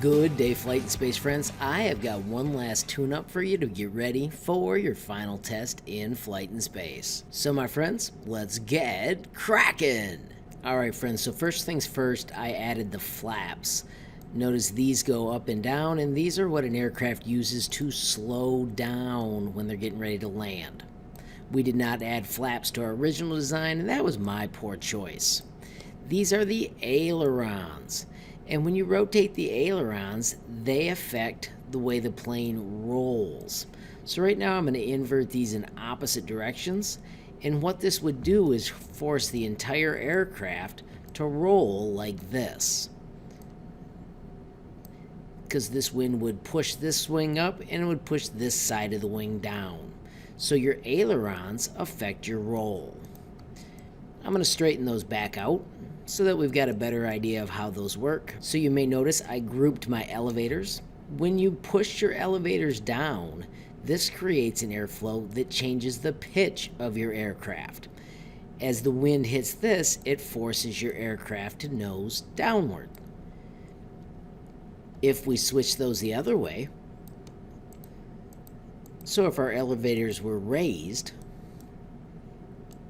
Good day, flight and space friends. I have got one last tune-up for you to get ready for your final test in flight and space. So my friends, let's get cracking. Alright friends, so first things first, I added the flaps. Notice these go up and down, and these are what an aircraft uses to slow down when they're getting ready to land. We did not add flaps to our original design, and that was my poor choice. These are the ailerons. And when you rotate the ailerons, they affect the way the plane rolls. So right now I'm going to invert these in opposite directions. And what this would do is force the entire aircraft to roll like this. Because this wind would push this wing up and it would push this side of the wing down. So your ailerons affect your roll. I'm going to straighten those back out so that we've got a better idea of how those work. So you may notice I grouped my elevators. When you push your elevators down, this creates an airflow that changes the pitch of your aircraft. As the wind hits this, it forces your aircraft to nose downward. If we switch those the other way, so if our elevators were raised,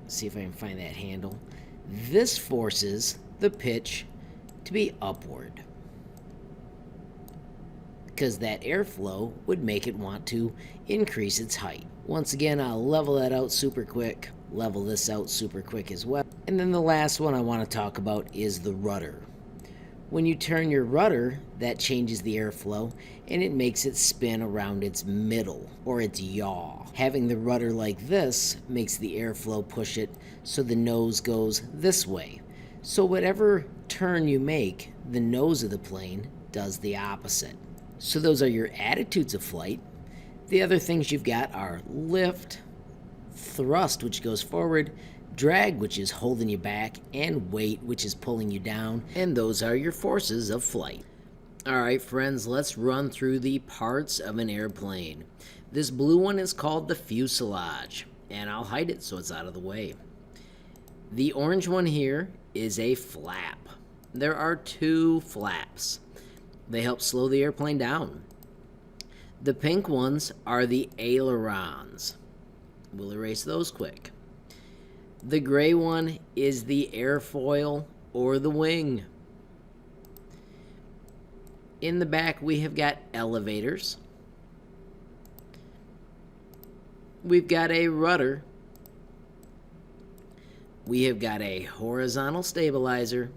see if I can find that handle, this forces the pitch to be upward because that airflow would make it want to increase its height. Once again, I'll level that out super quick, level this out super quick as well. And then the last one I want to talk about is the rudder. When you turn your rudder, that changes the airflow and it makes it spin around its middle or its yaw. Having the rudder like this makes the airflow push it so the nose goes this way. So whatever turn you make, the nose of the plane does the opposite. So those are your attitudes of flight. The other things you've got are lift, thrust, which goes forward, drag, which is holding you back, and weight, which is pulling you down, and those are your forces of flight. Alright friends, let's run through the parts of an airplane. This blue one is called the fuselage, and I'll hide it so it's out of the way. The orange one here is a flap. There are two flaps. They help slow the airplane down. The pink ones are the ailerons. We'll erase those quick. The gray one is the airfoil or the wing. In the back we have got elevators. We've got a rudder. We have got a horizontal stabilizer.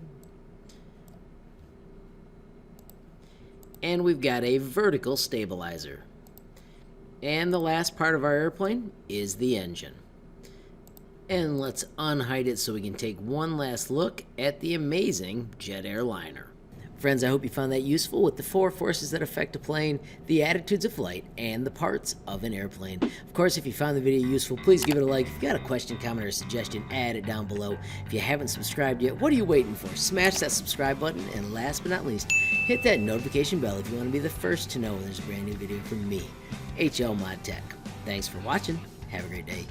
And we've got a vertical stabilizer. And the last part of our airplane is the engine. And let's unhide it so we can take one last look at the amazing jet airliner. Friends, I hope you found that useful with the 4 forces that affect a plane, the attitudes of flight, and the parts of an airplane. Of course, if you found the video useful, please give it a like. If you've got a question, comment, or suggestion, add it down below. If you haven't subscribed yet, what are you waiting for? Smash that subscribe button, and last but not least, hit that notification bell if you want to be the first to know when there's a brand new video from me, HLModTech. Thanks for watching. Have a great day.